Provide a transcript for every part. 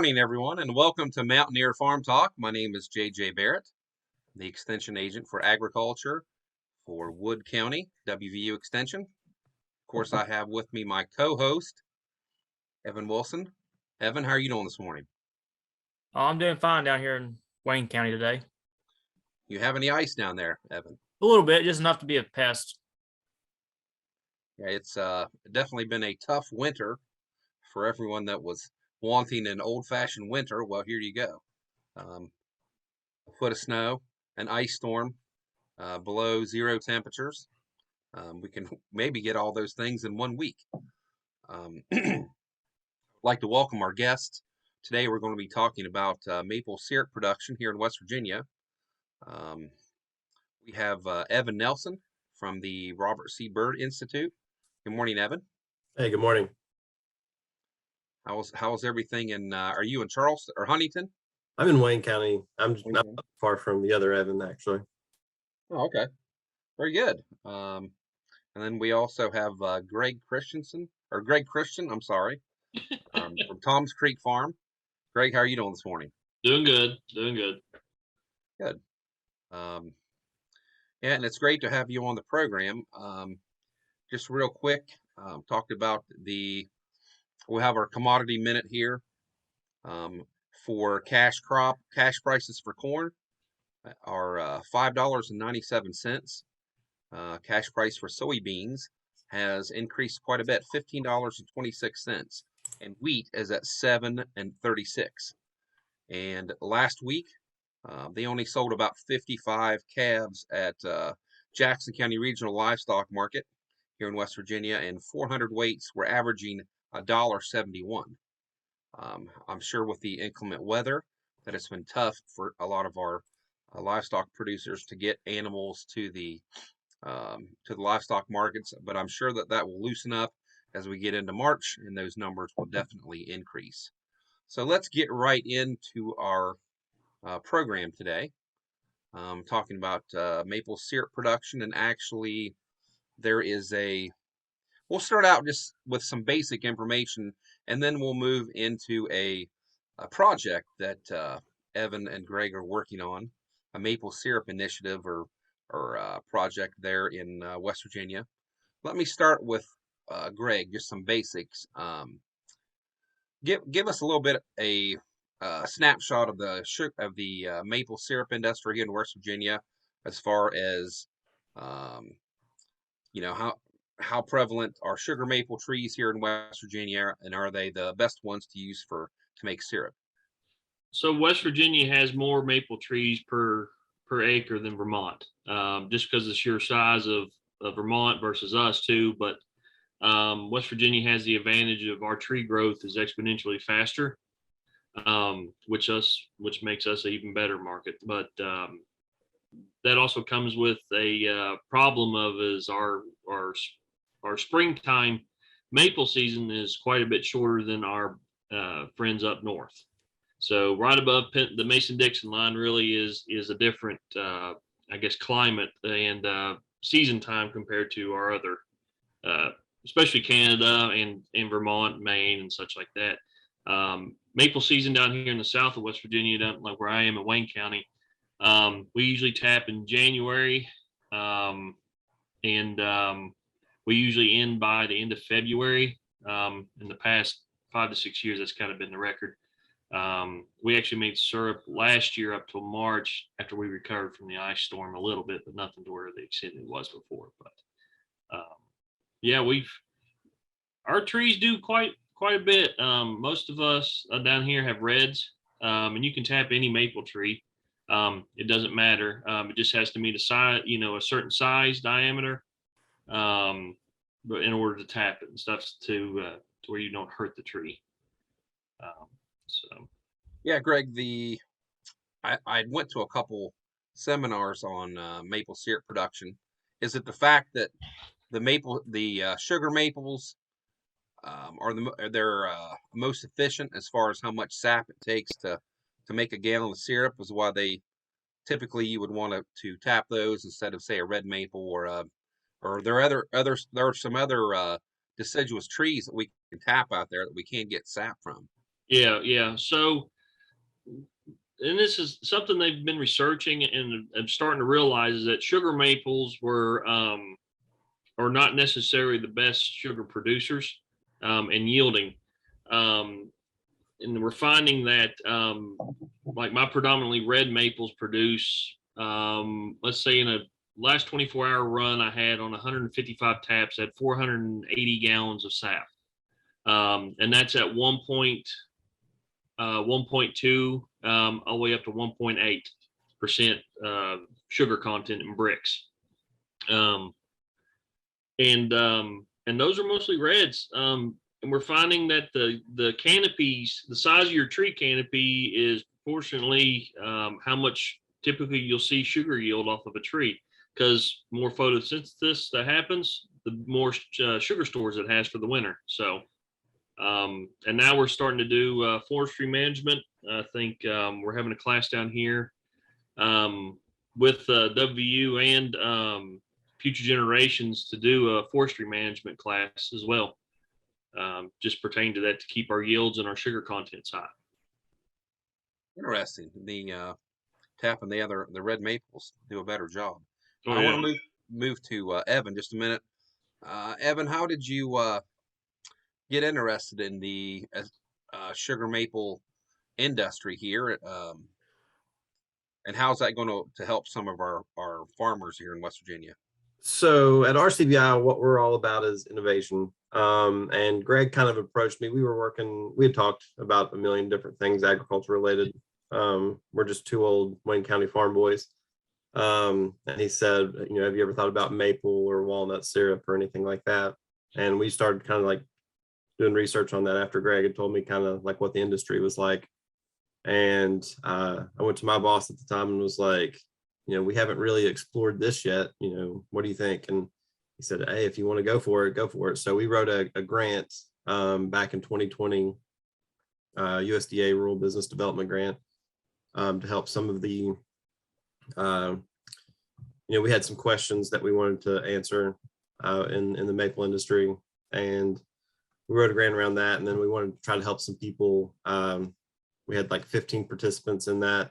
morning, everyone, and welcome to Mountaineer Farm Talk. My name is J.J. Barrett, the Extension Agent for Agriculture for Wood County, WVU Extension. Of course, I have with me my co-host, Evan Wilson. Evan, how are you doing this morning? Oh, I'm doing fine down here in Wayne County today. You have any ice down there, Evan? A little bit, just enough to be a pest. Yeah, it's definitely been a tough winter for everyone that was wanting an old-fashioned winter. Well, here you go. A foot of snow, an ice storm, below zero temperatures. We can maybe get all those things in 1 week. I'd like to welcome our guests. Today we're going to be talking about maple syrup production here in West Virginia. Um, we have Evan Nelson from the Robert C. Byrd Institute. Good morning, Evan. Hey, good morning. How's everything in? Are you in Charleston or Huntington? I'm in Wayne County. I'm not Wayne. far from the other Evan, actually. Oh, okay, very good. And then we also have Greg Christensen or Greg Christian. I'm sorry, from Tom's Creek Farm. Greg, how are you doing this morning? Doing good. Doing good. Good. Yeah, and it's great to have you on the program. Just real quick, talked about we'll have our commodity minute here for cash prices for corn are $5.97. Cash price for soybeans has increased quite a bit, $15.26, and wheat is at $7.36. And last week, they only sold about 55 calves at Jackson County Regional Livestock Market here in West Virginia, and 400 weights were averaging $1.71. I'm sure with the inclement weather that it's been tough for a lot of our livestock producers to get animals to the livestock markets, but I'm sure that will loosen up as we get into March, and those numbers will definitely increase. So let's get right into our program today, talking about maple syrup production. And actually, we'll start out just with some basic information, and then we'll move into a project that Evan and Greg are working on, a maple syrup initiative or project there in West Virginia. Let me start with Greg, just some basics. Give us a little bit a snapshot of the maple syrup industry here in West Virginia, as far as um, how prevalent are sugar maple trees here in West Virginia, and are they the best ones to use to make syrup? So West Virginia has more maple trees per acre than Vermont, just because of the sheer size of Vermont versus us too. But West Virginia has the advantage of our tree growth is exponentially faster, which makes us an even better market. But that also comes with a problem of is our springtime maple season is quite a bit shorter than our friends up north. So right above the Mason-Dixon line really is a different, I guess, climate and season time compared to our other, especially Canada and Vermont, Maine, and such like that. Maple season down here in the south of West Virginia, down like where I am in Wayne County, we usually tap in January, and we usually end by the end of February. In the past 5 to 6 years, that's kind of been the record. We actually made syrup last year up till March after we recovered from the ice storm a little bit, but nothing to where the extent it was before. But yeah, our trees do quite a bit. Most of us down here have reds, and you can tap any maple tree. It doesn't matter. It just has to meet a size, a certain size diameter, but in order to tap it and stuff to where you don't hurt the tree. So Yeah, Greg, I went to a couple seminars on maple syrup production. Is it the fact that the sugar maples they're most efficient as far as how much sap it takes to make a gallon of syrup, is why typically you would want to tap those instead of, say, a red maple or there are some other deciduous trees that we can tap out there that we can't get sap from? Yeah. So, and this is something they've been researching and I'm starting to realize is that sugar maples are not necessarily the best sugar producers and yielding. And we're finding that like my predominantly red maples produce, let's say in a last 24-hour run I had on 155 taps, I had 480 gallons of sap. And that's at 1.2 all the way up to 1.8% sugar content in bricks. And those are mostly reds. And we're finding that the canopies, the size of your tree canopy is proportionally how much typically you'll see sugar yield off of a tree. Because more photosynthesis that happens, the more sugar stores it has for the winter. So, and now we're starting to do forestry management. I think we're having a class down here with WVU and Future Generations to do a forestry management class as well. Just pertain to that to keep our yields and our sugar contents high. Interesting. The tapping the red maples do a better job. Oh, I yeah. want to move to Evan just a minute. Evan, how did you get interested in the sugar maple industry here? And how's that going to help some of our farmers here in West Virginia? So at RCVI, what we're all about is innovation. And Greg kind of approached me. We had talked about a million different things agriculture related. We're just two old Wayne County farm boys. And he said, have you ever thought about maple or walnut syrup or anything like that? And we started kind of like doing research on that after Greg had told me kind of like what the industry was like. And I went to my boss at the time and was like, we haven't really explored this yet. What do you think? And he said, hey, if you want to go for it, go for it. So we wrote a grant back in 2020, USDA Rural Business Development Grant to help some of the, we had some questions that we wanted to answer in the maple industry. And we wrote a grant around that. And then we wanted to try to help some people. We had like 15 participants in that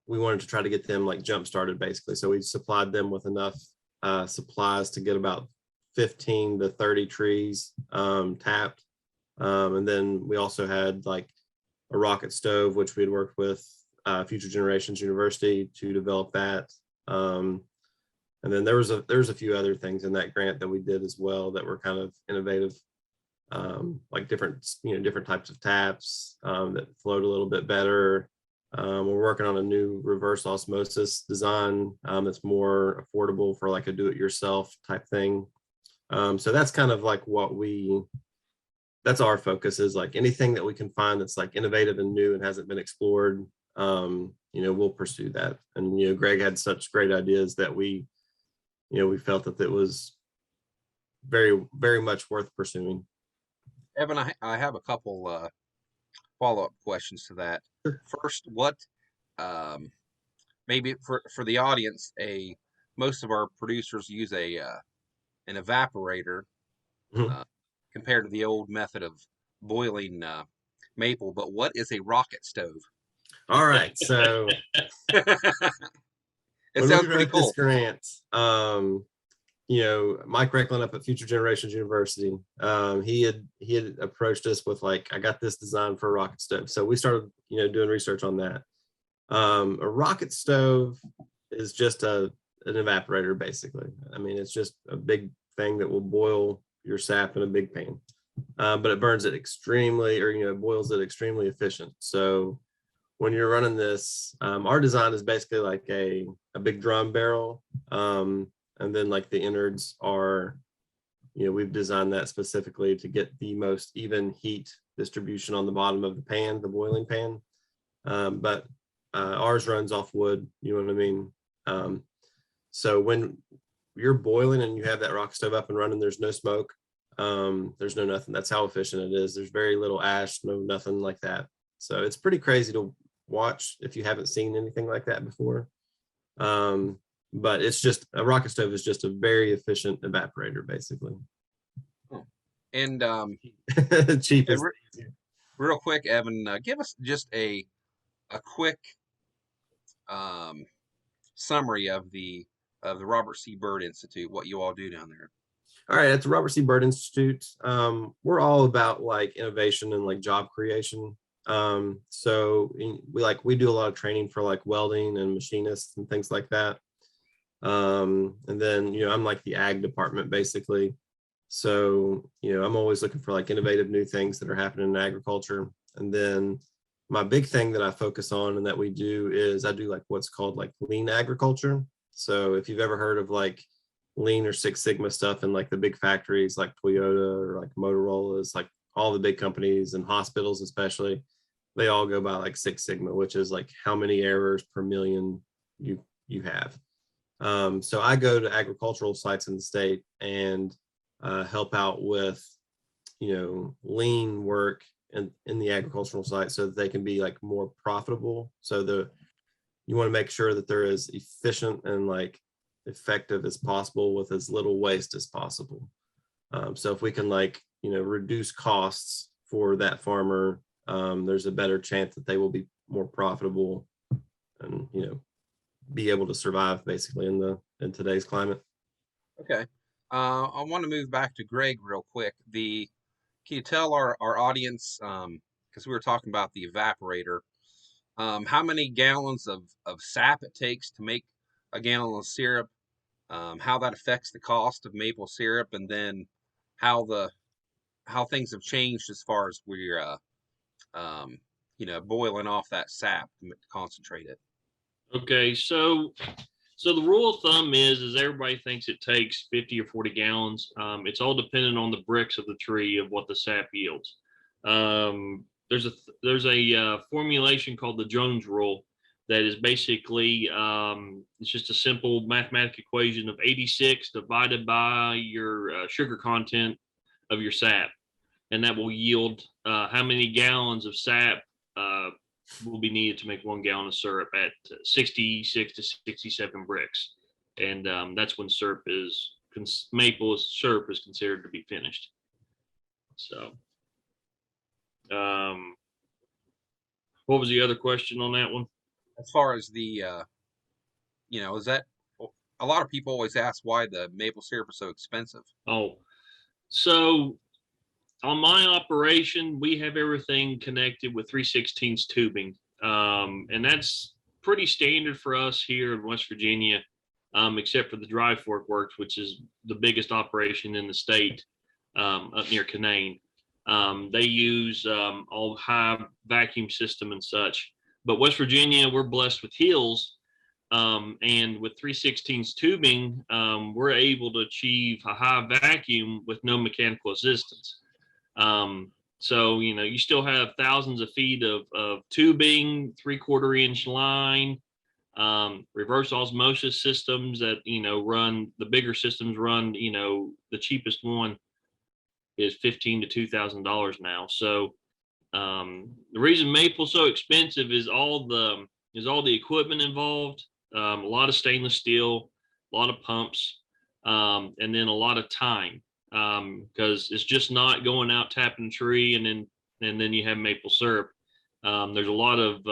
we wanted to try to get them like jump started basically. So we supplied them with enough supplies to get about 15 to 30 trees tapped. And then we also had like a rocket stove, which we had worked with Future Generations University to develop that. And then there was a few other things in that grant that we did as well that were kind of innovative, like different types of taps that flowed a little bit better. We're working on a new reverse osmosis design that's more affordable for like a do-it-yourself type thing. So that's kind of like that's our focus, is like anything that we can find that's like innovative and new and hasn't been explored. We'll pursue that. And Greg had such great ideas that we felt that it was very, very much worth pursuing. Evan, I have a couple follow-up questions to that. First, what maybe for the audience, most of our producers use an evaporator compared to the old method of boiling maple, but what is a rocket stove? All right, so it sounds pretty cool. This grant, Mike Recklin up at Future Generations University, he had approached us with like, I got this design for a rocket stove. So we started, doing research on that. A rocket stove is just an evaporator, basically. I mean, it's just a big thing that will boil your sap in a big pan, but it burns it it boils it extremely efficient. So when you're running this, our design is basically like a big drum barrel. And then like the innards are, we've designed that specifically to get the most even heat distribution on the bottom of the pan, the boiling pan. But ours runs off wood, you know what I mean? So when you're boiling and you have that rock stove up and running, there's no smoke, there's no nothing. That's how efficient it is. There's very little ash, nothing like that. So it's pretty crazy to watch if you haven't seen anything like that before. But it's just a rocket stove is just a very efficient evaporator, basically. Oh, And Cheap and is real quick, Evan, give us just a quick um, summary of the Robert C. Byrd Institute, what you all do down there. all right. At the Robert C. Byrd Institute, we're all about like innovation and like job creation. We do a lot of training for like welding and machinists and things like that. And then I'm like the ag department basically. So I'm always looking for like innovative new things that are happening in agriculture. And then my big thing that I focus on and that we do is I do like what's called like lean agriculture. So if you've ever heard of like lean or Six Sigma stuff in like the big factories like Toyota or like Motorola, is like all the big companies and hospitals especially, they all go by like Six Sigma, which is like how many errors per million you have. So I go to agricultural sites in the state and help out with lean work in the agricultural site so that they can be like more profitable. So you want to make sure that they're as efficient and like effective as possible with as little waste as possible. So if we can like reduce costs for that farmer, there's a better chance that they will be more profitable and be able to survive basically in today's climate. Okay. I want to move back to Greg real quick. Can you tell our audience, because we were talking about the evaporator, how many gallons of sap it takes to make a gallon of syrup, how that affects the cost of maple syrup, and then how things have changed as far as we're boiling off that sap to concentrate it. Okay, so the rule of thumb is everybody thinks it takes 50 or 40 gallons. It's all dependent on the bricks of the tree of what the sap yields. There's a formulation called the Jones rule that is basically it's just a simple mathematical equation of 86 divided by your sugar content of your sap, and that will yield how many gallons of sap will be needed to make 1 gallon of syrup at 66 to 67 bricks. And that's when maple syrup is considered to be finished. So, what was the other question on that one? As far as is that a lot of people always ask why the maple syrup is so expensive. Oh, so on my operation, we have everything connected with 3/16 tubing. And that's pretty standard for us here in West Virginia, except for the Dry Fork Works, which is the biggest operation in the state up near Canaan. They use all high vacuum system and such. But West Virginia, we're blessed with hills. And with 3/16 tubing, we're able to achieve a high vacuum with no mechanical assistance. So, you still have thousands of feet of tubing, 3/4 inch line, reverse osmosis systems that, run the bigger systems run, the cheapest one is $15,000 to $2,000 now. So, the reason maple's so expensive is all the equipment involved, a lot of stainless steel, a lot of pumps, and then a lot of time. Because it's just not going out tapping a tree and then you have maple syrup. There's a lot of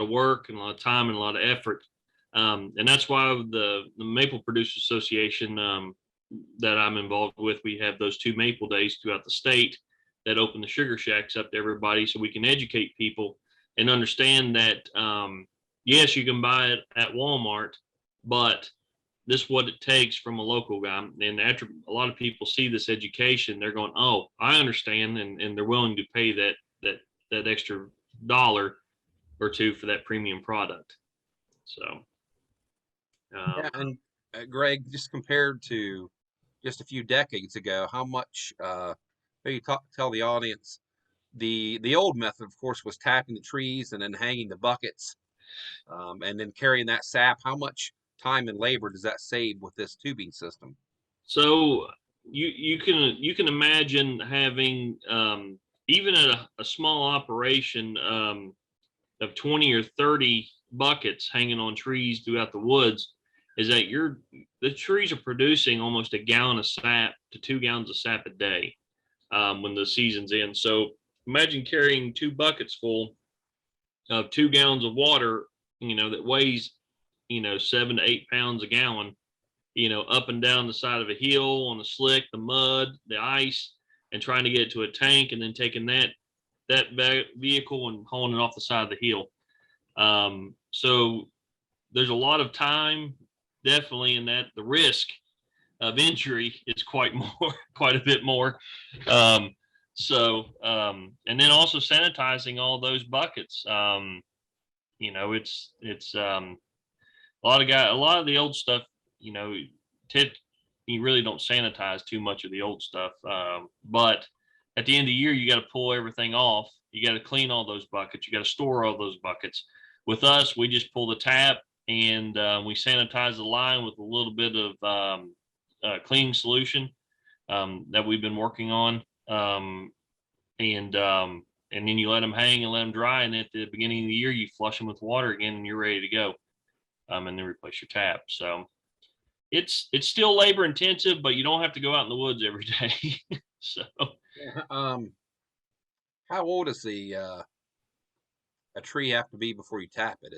work and a lot of time and a lot of effort, and that's why the Maple Producers Association that I'm involved with, we have those 2 maple days throughout the state that open the sugar shacks up to everybody, so we can educate people and understand that yes, you can buy it at Walmart, but this is what it takes from a local guy. And after a lot of people see this education, they're going, "Oh, I understand," and they're willing to pay that extra $1 or $2 for that premium product. So, Yeah, and Greg, just compared to just a few decades ago, how much maybe tell the audience the old method, of course, was tapping the trees and then hanging the buckets, and then carrying that sap. How much time and labor does that save with this tubing system? so you can imagine having even at a small operation of 20 or 30 buckets hanging on trees throughout the woods, is that the trees are producing almost a gallon of sap to 2 gallons of sap a day. when the season's in. So imagine carrying 2 buckets full of 2 gallons of water, that weighs, 7 to 8 pounds a gallon, up and down the side of a hill on the slick, the mud, the ice, and trying to get it to a tank, and then taking that vehicle and hauling it off the side of the hill. So there's a lot of time, definitely, in that. The risk of injury is quite a bit more. And then also sanitizing all those buckets. It's a lot of the old stuff, you really don't sanitize too much of the old stuff. But at the end of the year, you got to pull everything off. You got to clean all those buckets. You got to store all those buckets. With us, we just pull the tap and we sanitize the line with a little bit of cleaning solution that we've been working on. And then you let them hang and let them dry. And at the beginning of the year, you flush them with water again and you're ready to go. And then replace your tap. So it's still labor intensive, but you don't have to go out in the woods every day. So how old is a tree have to be before you tap it?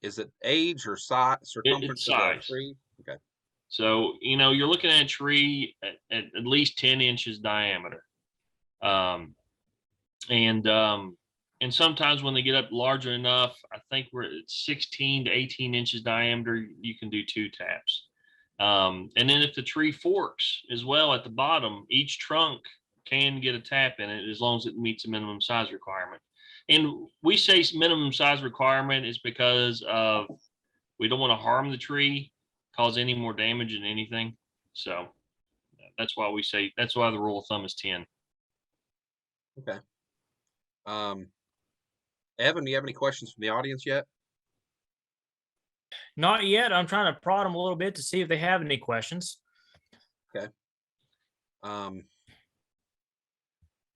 Is it age or size, circumference of the size. tree? Okay. So, you're looking at a tree at least 10 inches diameter. And sometimes when they get up larger enough, I think we're at 16 to 18 inches diameter, you can do 2 taps. And then if the tree forks as well at the bottom, each trunk can get a tap in it as long as it meets the minimum size requirement. And we say minimum size requirement is because of we don't want to harm the tree, cause any more damage than anything. So that's why the rule of thumb is 10. Okay. Evan, do you have any questions from the audience yet? Not yet. I'm trying to prod them a little bit to see if they have any questions. Okay.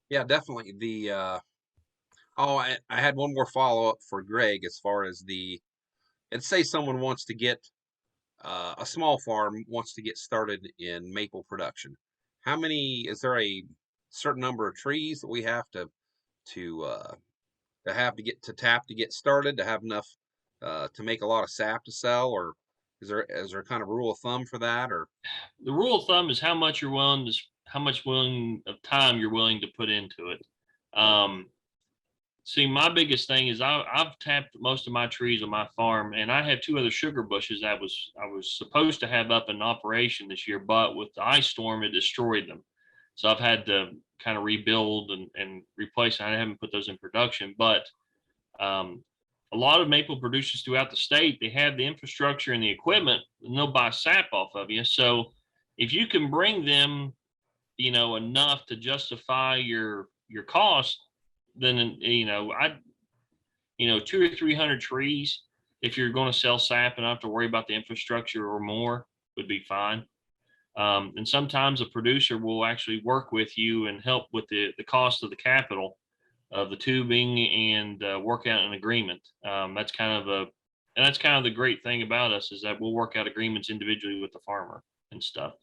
Yeah, definitely. I had one more follow-up for Greg as far as let's say someone wants to get a small farm wants to get started in maple production. Is there a certain number of trees that we have to tap to get started, to have enough to make a lot of sap to sell, or is there kind of a rule of thumb for that? Or the rule of thumb is how much time you're willing to put into it. See, my biggest thing is I've tapped most of my trees on my farm, and I have 2 other sugar bushes that I was supposed to have up in operation this year, but with the ice storm, it destroyed them. So I've had to kind of rebuild and replace. I haven't put those in production, but a lot of maple producers throughout the state, they have the infrastructure and the equipment, and they'll buy sap off of you. So if you can bring them, enough to justify your cost, then 200 or 300 trees, if you're going to sell sap and not have to worry about the infrastructure or more, would be fine. And sometimes a producer will actually work with you and help with the cost of the capital of the tubing and work out an agreement. That's kind of the great thing about us, is that we'll work out agreements individually with the farmer and stuff.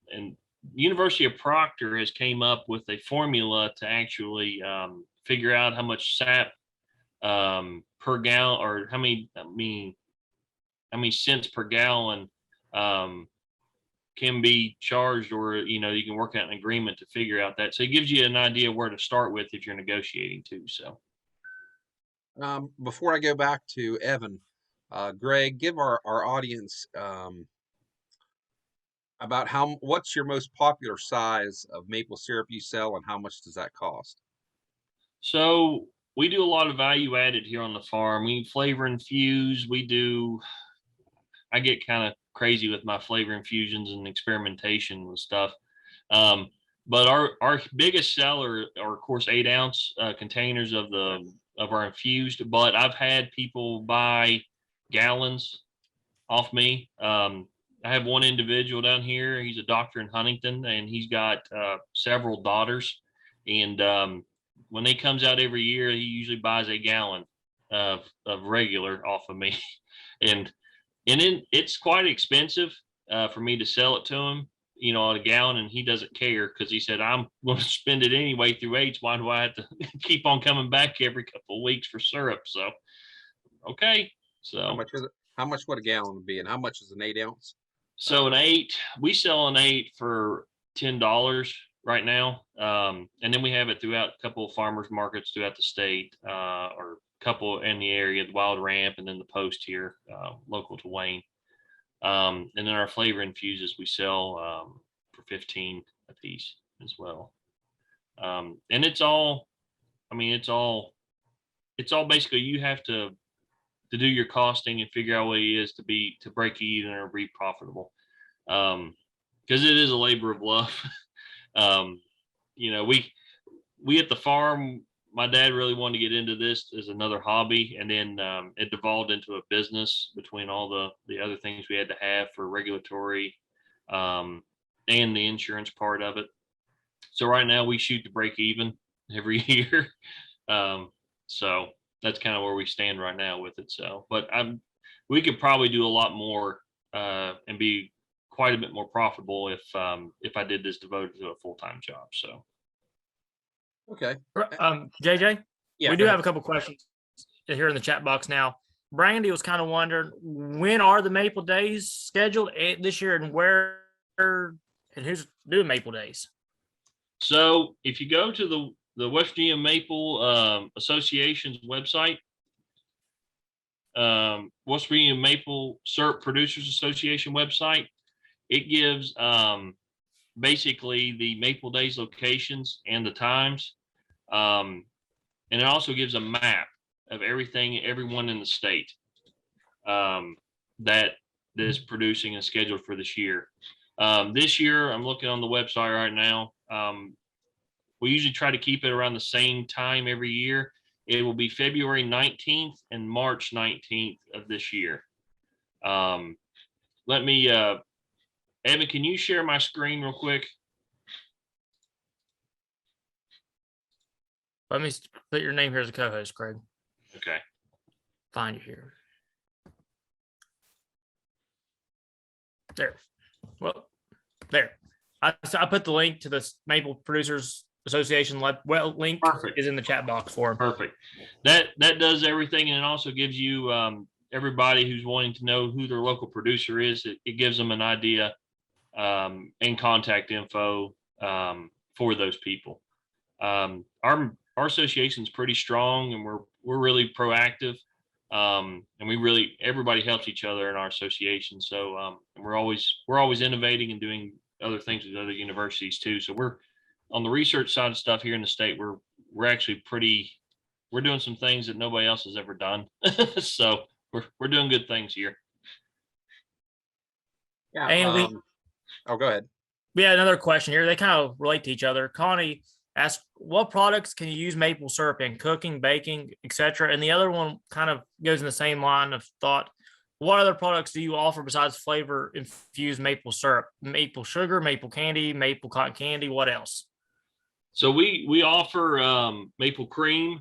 And University of Proctor has came up with a formula to actually figure out how much sap per gallon, or how many cents per gallon can be charged, or you can work out an agreement to figure out that. So it gives you an idea where to start with if you're negotiating too. So before I go back to Evan, Greg, give our audience about what's your most popular size of maple syrup you sell, and how much does that cost? So we do a lot of value added here on the farm. We flavor infuse. I get kind of crazy with my flavor infusions and experimentation with stuff. But our biggest seller are, of course, 8-ounce containers of our infused. But I've had people buy gallons off me. I have one individual down here. He's a doctor in Huntington, and he's got several daughters. And when he comes out every year, he usually buys a gallon of regular off of me. And then it's quite expensive for me to sell it to him. on a gallon, and he doesn't care because he said, I'm going to spend it anyway through H. Why do I have to keep on coming back every couple of weeks for syrup? So, okay. How So, much is it? How much would a gallon be, and how much is an 8 ounce? so an 8, we sell an 8 for $10 right now. And then we have it throughout a couple of farmers markets throughout the state, or a couple in the area, the Wild Ramp, and then the Post here, local to Wayne. And then our flavor infuses we sell for 15 a piece as well. And it's all, I mean, it's all basically you have to do your costing and figure out what it is to break even or be profitable. Because it is a labor of love. We at the farm, my dad really wanted to get into this as another hobby, and then it devolved into a business between all the other things we had to have for regulatory and the insurance part of it. So right now we shoot to break even every year. So that's kind of where we stand right now with it. So, but we could probably do a lot more and be quite a bit more profitable if I did this devoted to a full-time job. So. Okay. JJ, Yeah. we go do ahead. have a couple questions here in the chat box now. Brandy was kind of wondering, when are the Maple Days scheduled this year, and where and who's doing Maple Days? So if you go to the West Virginia Maple Association's website, West Virginia Maple Syrup Producers Association website, it gives basically the Maple Days locations and the times. And it also gives a map of everyone in the state that is producing and scheduled for this year. This year, I'm looking on the website right now. We usually try to keep it around the same time every year. It will be February 19th and March 19th of this year. Let me, Evan, can you share my screen real quick? Let me put your name here as a co-host, Craig. Okay. Find you here. There. Well, there. I put the link to the Maple Producers Association link. Perfect. Is in the chat box for him. Perfect. That does everything, and it also gives you everybody who's wanting to know who their local producer is. It gives them an idea and contact info for those people. Our association is pretty strong, and we're really proactive, and everybody helps each other in our association. So and we're always innovating and doing other things with other universities too. So we're on the research side of stuff here in the state. We're actually we're doing some things that nobody else has ever done. So we're doing good things here. Yeah. And oh, go ahead. we had another question here. They kind of relate to each other. Connie asked, what products can you use maple syrup in? Cooking, baking, etc. And the other one kind of goes in the same line of thought. What other products do you offer besides flavor infused maple syrup? Maple sugar, maple candy, maple cotton candy, what else? So we offer maple cream,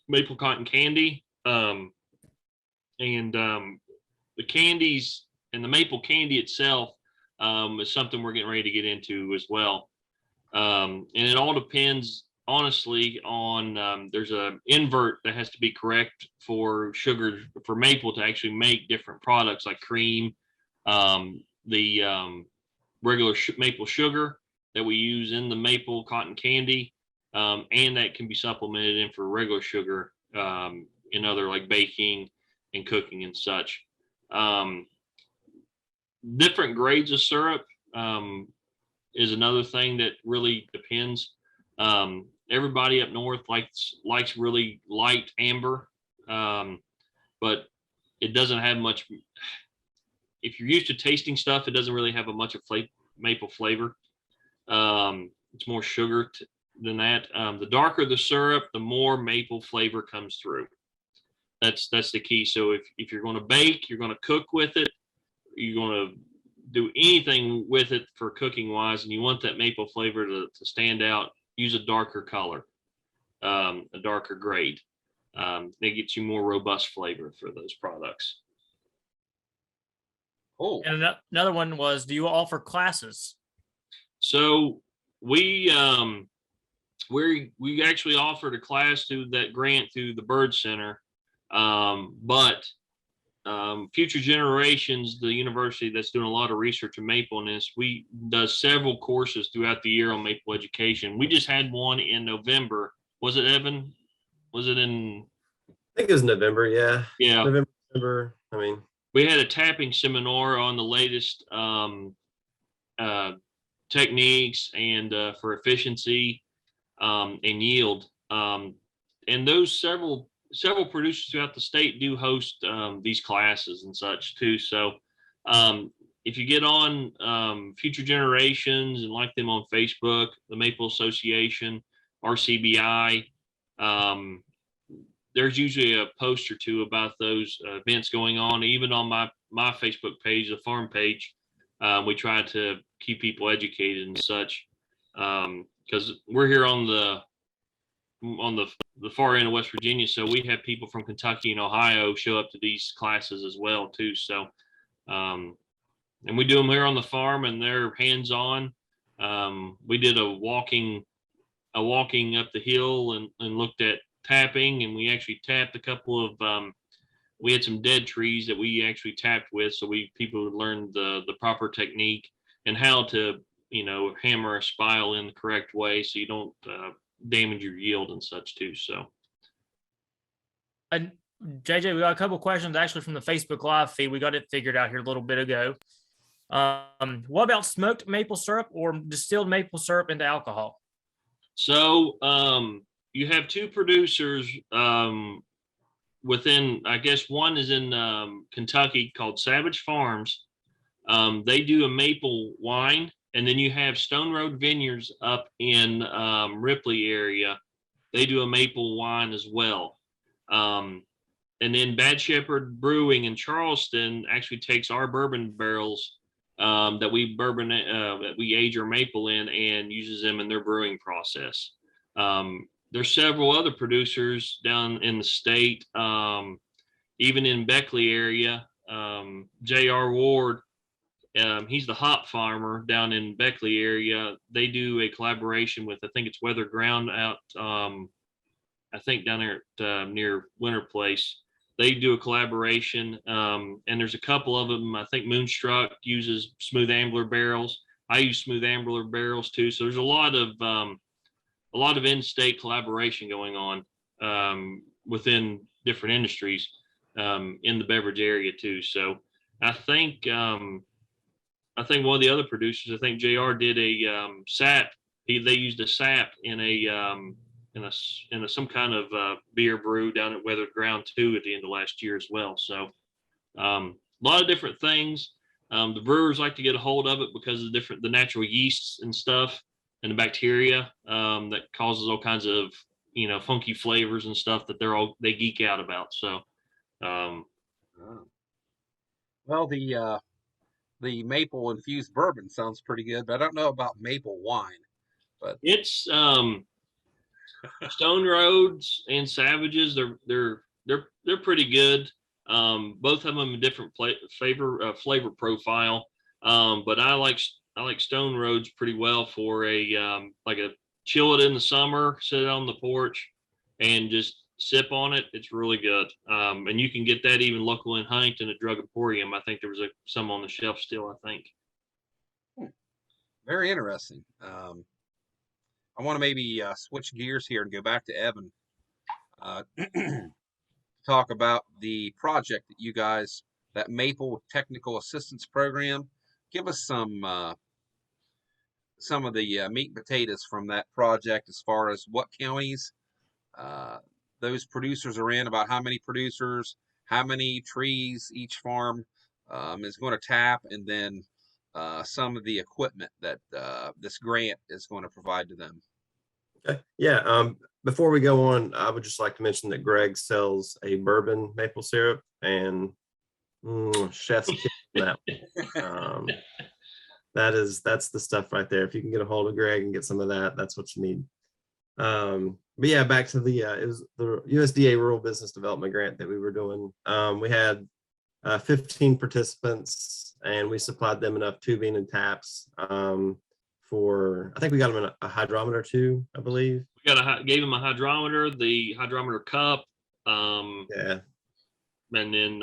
maple cotton candy, and the candies and the maple candy itself is something we're getting ready to get into as well. And it all depends, honestly, on there's a invert that has to be correct for sugar, for maple to actually make different products like cream, the regular maple sugar that we use in the maple cotton candy, and that can be supplemented in for regular sugar in other like baking and cooking and such. Different grades of syrup is another thing that really depends. Everybody up north likes really light amber, but it doesn't have much. If you're used to tasting stuff, it doesn't really have a much of maple flavor. It's more sugar than that. The darker the syrup, the more maple flavor comes through. That's the key. So if you're going to bake, you're going to cook with it, you're going to do anything with it for cooking wise, and you want that maple flavor to stand out, use a darker color, a darker grade. It gets you more robust flavor for those products. Oh, And another one was, do you offer classes? So we we actually offered a class through that grant through the Bird Center, but Future Generations, the university that's doing a lot of research in maple in this, we does several courses throughout the year on maple education. We just had one in November. Was it, Evan? Was it in? I think it was November. Yeah. Yeah. November. December. I mean, We had a tapping seminar on the latest techniques and for efficiency and yield. And those several producers throughout the state do host these classes and such too. So if you get on Future Generations and like them on Facebook, the Maple Association, RCBI, there's usually a post or two about those events going on. Even on my Facebook page, the farm page, we try to keep people educated and such, because we're here on the far end of West Virginia, so we have people from Kentucky and Ohio show up to these classes as well too. So, and we do them here on the farm, and they're hands-on. We did a walking up the hill and looked at tapping, and we actually tapped a couple of we had some dead trees that we actually tapped with, so people would learn the proper technique and how to hammer a spile in the correct way so you don't damage your yield and such too. So And JJ, we got a couple questions actually from the Facebook Live feed. We got it figured out here a little bit ago. What about smoked maple syrup or distilled maple syrup into alcohol? So you have two producers within, I guess one is in Kentucky called Savage Farms. They do a maple wine, and then you have Stone Road Vineyards up in Ripley area. They do a maple wine as well. And then Bad Shepherd Brewing in Charleston actually takes our bourbon barrels that we age our maple in and uses them in their brewing process. There's several other producers down in the state, even in Beckley area. J.R. Ward, he's the hop farmer down in Beckley area. They do a collaboration with, I think it's Weather Ground out, I think down there at, near Winter Place. They do a collaboration, and there's a couple of them. I think Moonstruck uses Smooth Ambler barrels. I use Smooth Ambler barrels too. So there's a lot of in-state collaboration going on within different industries in the beverage area too. So I think one of the other producers, I think JR did a sap. They used a sap in some kind of beer brew down at Weathered Ground too at the end of last year as well. So a lot of different things. The brewers like to get a hold of it because of the natural yeasts and stuff and the bacteria that causes all kinds of funky flavors and stuff that they geek out about. So well, the maple infused bourbon sounds pretty good, but I don't know about maple wine. But it's Stone Roads and Savages. They're pretty good. Both of them a different flavor profile. But I like Stone Roads pretty well for like a chill it in the summer, sit it on the porch, and just sip on it. It's really good. And you can get that even local in Huntington at Drug Emporium. I think there was some on the shelf still, I think. Very interesting. I want to maybe switch gears here and go back to Evan. Talk about the project that you guys, that Maple Technical Assistance Program. Give us some of the meat and potatoes from that project as far as what counties those producers are in, about how many producers, how many trees each farm is going to tap, and then some of the equipment that this grant is going to provide to them. okay. Yeah. Before we go on, I would just like to mention that Greg sells a bourbon maple syrup, and chef's kiss on that. That's the stuff right there. If you can get a hold of Greg and get some of that, that's what you need. But yeah, back to it was the USDA Rural Business Development Grant that we were doing. We had 15 participants, and we supplied them enough tubing and taps for, I think we got him a hydrometer too, I believe. We gave him a hydrometer, the hydrometer cup, Yeah, and then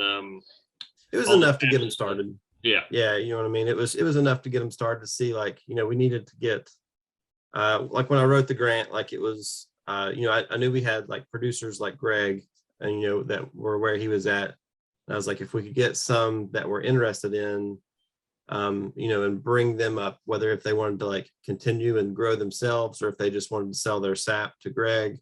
it was all the enough to get him passes, but- started. yeah. Yeah, you know what I mean? It was enough to get him started to see, like, you know, we needed to get, like when I wrote the grant, like it was, you know, I knew we had like producers like Greg, and, you know, that were where he was at. And I was like, if we could get some that were interested in, you know, and bring them up, whether if they wanted to like continue and grow themselves, or if they just wanted to sell their sap to Greg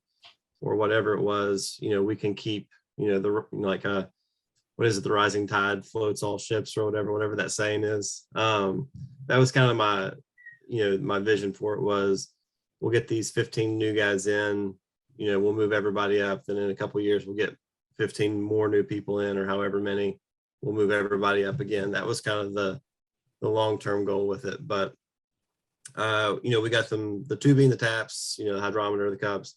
or whatever it was, you know, we can keep, you know, the, like, what is it? The rising tide floats all ships, or whatever that saying is. That was kind of my, you know, my vision for it was, we'll get these 15 new guys in, you know, we'll move everybody up. Then in a couple of years, we'll get 15 more new people in, or however many, we'll move everybody up again. That was kind of the long-term goal with it. But, you know, we got them, the tubing, the taps, you know, the hydrometer, the cups,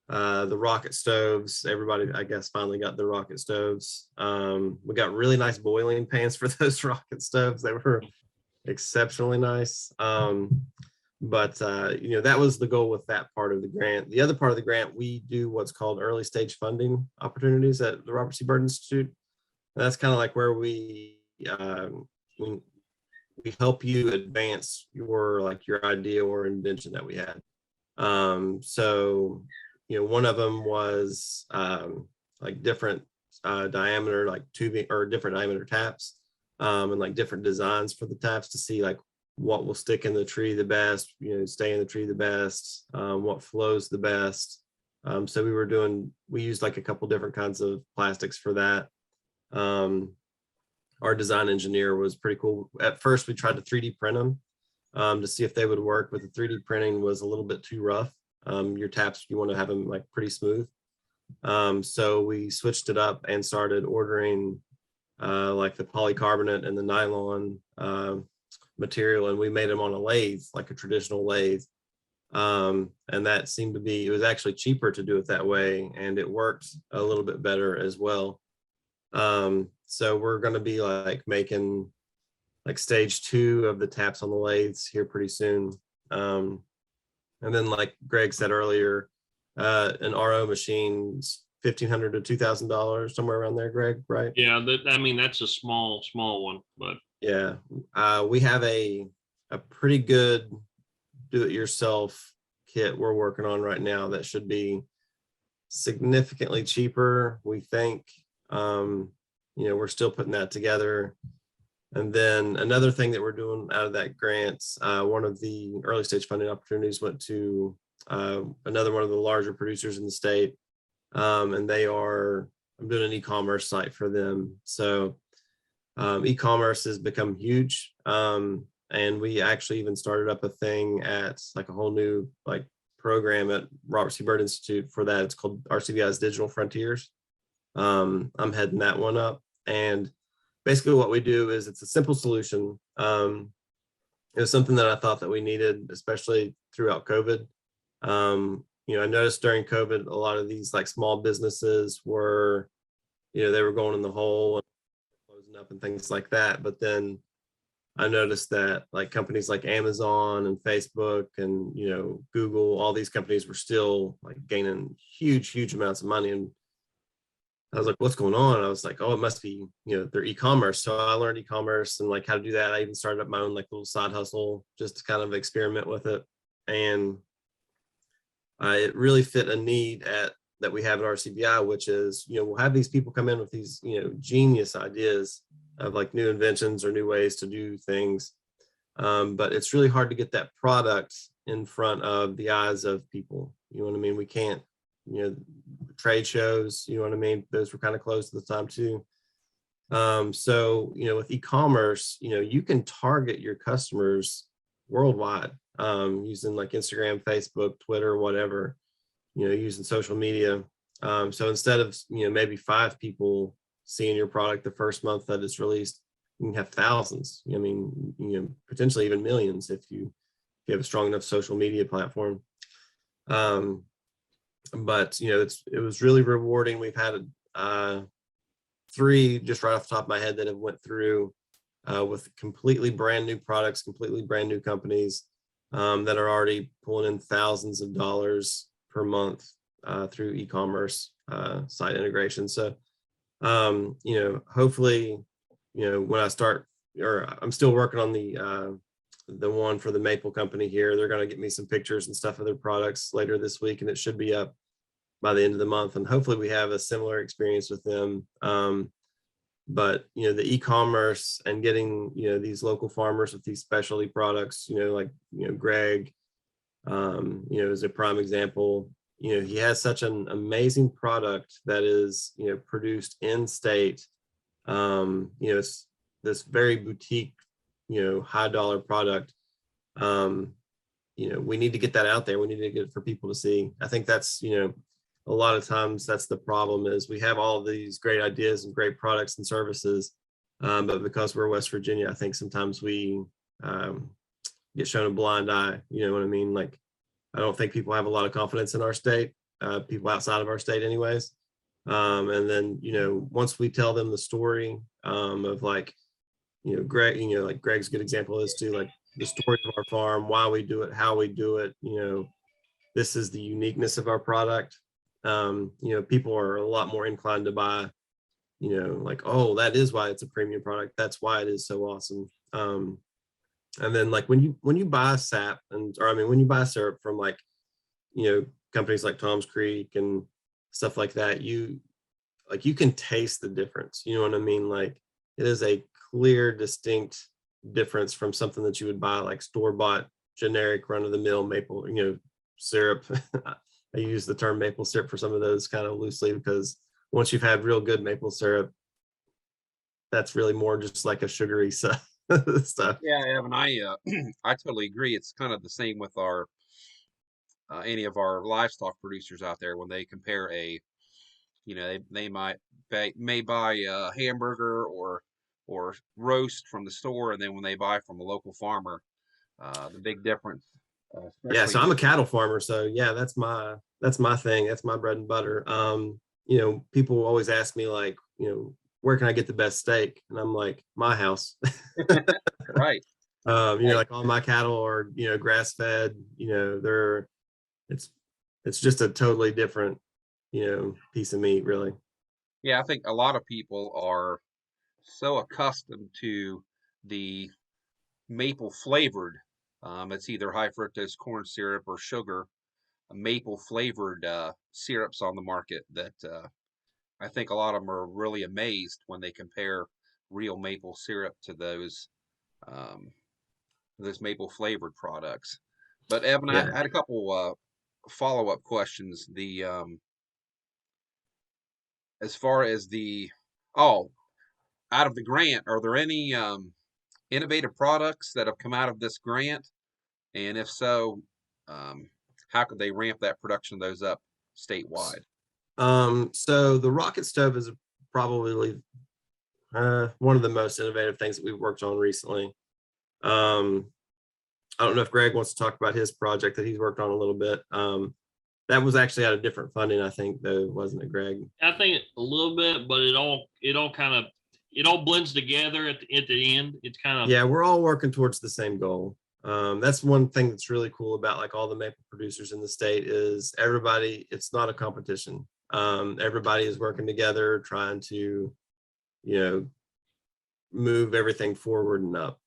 the rocket stoves. Everybody, I guess, finally got the rocket stoves. We got really nice boiling pans for those rocket stoves. They were exceptionally nice. But you know, that was the goal with that part of the grant. The other part of the grant, we do what's called early stage funding opportunities at the Robert C. Byrd Institute. And that's kind of like where we help you advance your, like, your idea or invention that we had. So, you know, one of them was like different diameter, like tubing, or different diameter taps, and like different designs for the taps to see like what will stick in the tree the best, you know, stay in the tree the best, what flows the best. So we used like a couple different kinds of plastics for that. Our design engineer was pretty cool. At first, we tried to 3D print them to see if they would work, but the 3D printing was a little bit too rough. Your taps, you want to have them like pretty smooth. So we switched it up and started ordering like the polycarbonate and the nylon material, and we made them on a lathe, like a traditional lathe. And that seemed to be, it was actually cheaper to do it that way, and it worked a little bit better as well. So we're going to be like making like stage 2 of the taps on the lathes here pretty soon. And then, like Greg said earlier, an RO machine's $1,500 to $2,000, somewhere around there, Greg, right? Yeah, I mean, that's a small one, but Yeah. We have a pretty good do-it-yourself kit we're working on right now that should be significantly cheaper, we think. You know, we're still putting that together. And then another thing that we're doing out of that grant, one of the early stage funding opportunities went to another one of the larger producers in the state. And I'm doing an e-commerce site for them. So e-commerce has become huge. And we actually even started up a thing at like a whole new like program at Robert C. Byrd Institute for that. It's called RCBI's Digital Frontiers. I'm heading that one up. And basically what we do is, it's a simple solution. It was something that I thought that we needed, especially throughout COVID. You know, I noticed during COVID, a lot of these like small businesses were, you know, they were going in the hole and closing up and things like that. But then I noticed that like companies like Amazon and Facebook and, you know, Google, all these companies were still like gaining huge amounts of money. And I was like, what's going on? I was like, oh, it must be, you know, their e-commerce. So I learned e-commerce and like how to do that. I even started up my own like little side hustle just to kind of experiment with it. And it really fit a need that we have at RCBI, which is, you know, we'll have these people come in with these, you know, genius ideas of like new inventions or new ways to do things. But it's really hard to get that product in front of the eyes of people. You know what I mean? We can't, you know, trade shows, you know what I mean? Those were kind of closed at the time too. So, you know, with e-commerce, you know, you can target your customers worldwide, using like Instagram, Facebook, Twitter, whatever, you know, using social media. So instead of, you know, maybe 5 people seeing your product the first month that it's released, you can have thousands. I mean, you know, potentially even millions if you have a strong enough social media platform. But you know, it was really rewarding. We've had 3 just right off the top of my head that have went through with completely brand new products, completely brand new companies. that are already pulling in thousands of dollars per month through e-commerce site integration. So, hopefully, when I start, or I'm still working on the one for the Maple Company here. They're going to get me some pictures and stuff of their products later this week, and it should be up by the end of the month. And hopefully we have a similar experience with them. But the e-commerce and getting these local farmers with these specialty products, like Greg, is a prime example. He has such an amazing product that is produced in state. It's this very boutique, high dollar product. We need to get that out there. We need to get it for people to see. I think that's a lot of times that's the problem, is we have all these great ideas and great products and services, but because we're West Virginia, I think sometimes we get shown a blind eye. You know what I mean? Like, I don't think people have a lot of confidence in our state, people outside of our state anyways. And then once we tell them the story of like Greg, like Greg's a good example is too, like the story of our farm, why we do it, how we do it, this is the uniqueness of our product. People are a lot more inclined to buy, like, oh, that is why it's a premium product. That's why it is so awesome. And then like when you buy sap when you buy syrup from like, companies like Tom's Creek and stuff like that, you can taste the difference. You know what I mean? Like, it is a clear, distinct difference from something that you would buy like store-bought generic run-of-the-mill maple syrup. I use the term maple syrup for some of those kind of loosely, because once you've had real good maple syrup, that's really more just like a sugary stuff. Yeah, Evan, I I totally agree. It's kind of the same with our any of our livestock producers out there when they compare they may buy a hamburger or roast from the store, and then when they buy from a local farmer, the big difference. Yeah, so I'm a especially- cattle farmer, so yeah, that's my thing. That's my bread and butter. People always ask me like, where can I get the best steak? And I'm like, my house. right. Like all my cattle are, grass fed, it's just a totally different, piece of meat, really. Yeah, I think a lot of people are so accustomed to the maple flavored. It's either high fructose corn syrup or sugar, maple flavored syrups on the market that I think a lot of them are really amazed when they compare real maple syrup to um, those maple flavored products. But Evan, I Yeah. had a couple follow-up questions. The as far as out of the grant, are there any innovative products that have come out of this grant? And if so, um, how could they ramp that production of those up statewide? So the rocket stove is probably one of the most innovative things that we've worked on recently. I don't know if Greg wants to talk about his project that he's worked on a little bit. That was actually out of different funding, I think, though, wasn't it, Greg? I think a little bit, but it all blends together at the end. It's kind of, Yeah, we're all working towards the same goal. That's one thing that's really cool about like all the maple producers in the state is everybody, it's not a competition. Everybody is working together, trying to, move everything forward and up.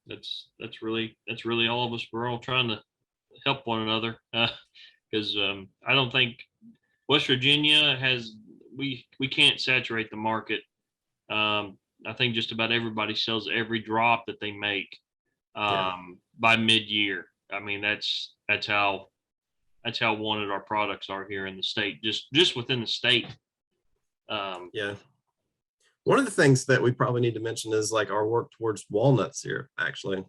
that's really all of us. We're all trying to help one another, because I don't think West Virginia we can't saturate the market. I think just about everybody sells every drop that they make by mid-year. I mean, that's how wanted our products are here in the state, just within the state. Yeah. One of the things that we probably need to mention is like our work towards walnut syrup, actually.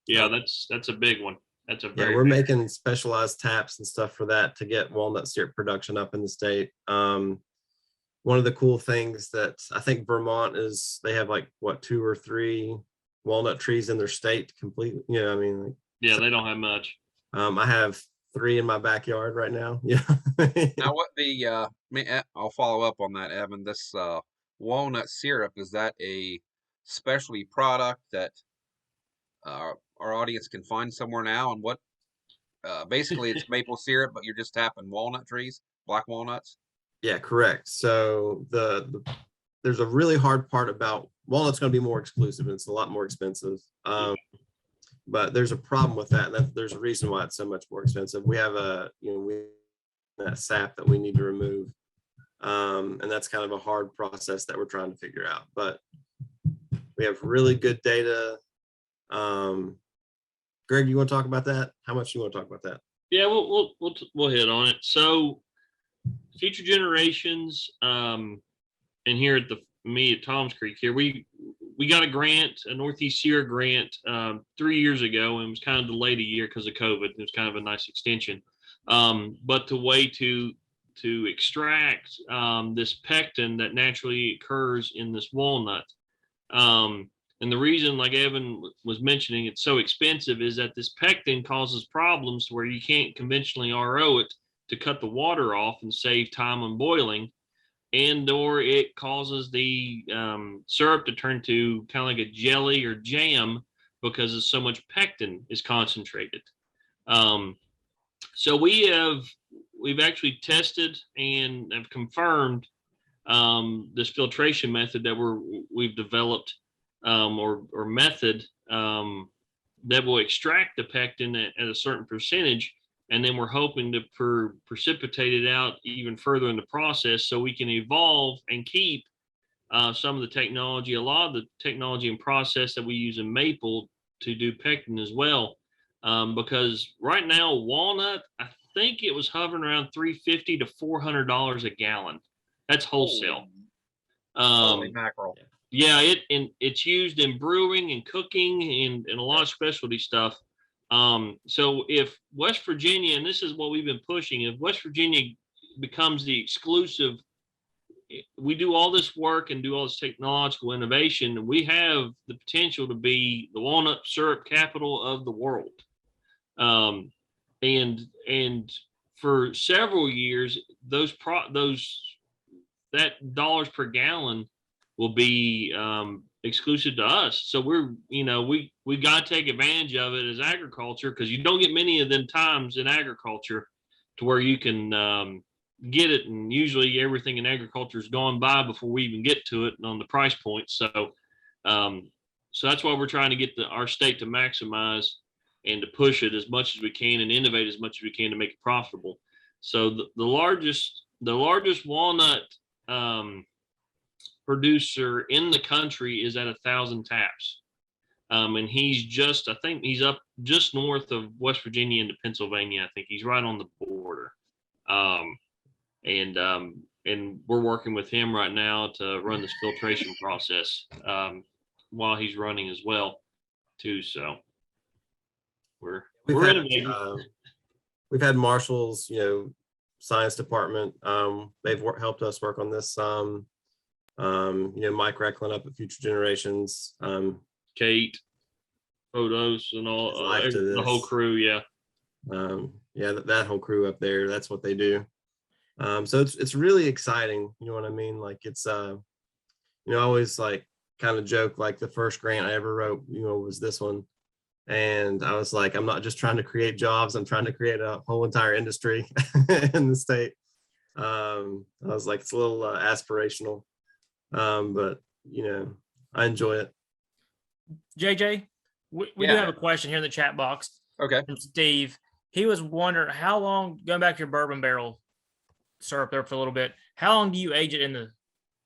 Yeah, that's a big one. That's a Yeah, very we're big- making specialized taps and stuff for that to get walnut syrup production up in the state. One of the cool things that I think Vermont is, they have like what, 2 or 3 walnut trees in their state completely. I mean, like, Yeah, they don't have much. I have 3 in my backyard right now. Yeah. Now, I'll follow up on that, Evan. This walnut syrup, is that a specialty product that our audience can find somewhere now, and what basically it's maple syrup, but you're just tapping walnut trees, black walnuts. Yeah, correct. So there's a really hard part about walnut's going to be more exclusive and it's a lot more expensive. But there's a problem with that. There's a reason why it's so much more expensive. We have that sap that we need to remove. And that's kind of a hard process that we're trying to figure out. But we have really good data. Greg, you want to talk about that? How much you want to talk about that? Yeah, we'll hit on it. So, Future Generations, and here at at Tom's Creek here, we got a grant, a Northeast Sierra grant, 3 years ago, and it was kind of delayed a year because of COVID. It was kind of a nice extension. But the way to extract this pectin that naturally occurs in this walnut. And the reason, like Evan was mentioning, it's so expensive is that this pectin causes problems where you can't conventionally RO it to cut the water off and save time on boiling, and or it causes the syrup to turn to kind of like a jelly or jam because of so much pectin is concentrated. So we've actually tested and have confirmed this filtration method that we've developed, or method that will extract the pectin at a certain percentage, and then we're hoping to precipitate it out even further in the process so we can evolve and keep some of the technology, a lot of the technology and process that we use in maple to do pectin as well. Because right now, walnut, I think it was hovering around $350 to $400 a gallon. That's wholesale. Holy mackerel. Yeah, it's used in brewing and cooking and a lot of specialty stuff. So if West Virginia, and this is what we've been pushing, if West Virginia becomes the exclusive, we do all this work and do all this technological innovation, and we have the potential to be the walnut syrup capital of the world. And for several years, that dollars per gallon will be exclusive to us. So we got to take advantage of it as agriculture, because you don't get many of them times in agriculture to where you can get it. And usually everything in agriculture is gone by before we even get to it on the price point. So that's why we're trying to get our state to maximize and to push it as much as we can and innovate as much as we can to make it profitable. So the largest walnut producer in the country is at 1,000 taps. And I think he's up just north of West Virginia into Pennsylvania. I think he's right on the border. And we're working with him right now to run this filtration process while he's running as well too. So we're innovating. We've had Marshall's, science department. They've helped us work on this. Mike Recklin up at Future Generations. Kate, photos and all, the whole crew. Yeah. That whole crew up there, that's what they do. So it's really exciting. You know what I mean? Like it's, I always like kind of joke, like the first grant I ever wrote, was this one. And I was like, I'm not just trying to create jobs, I'm trying to create a whole entire industry in the state. I was like, it's a little aspirational, but I enjoy it. JJ, we do have a question here in the chat box. Okay. From Steve. He was wondering how long, going back to your bourbon barrel syrup there for a little bit, how long do you age it in the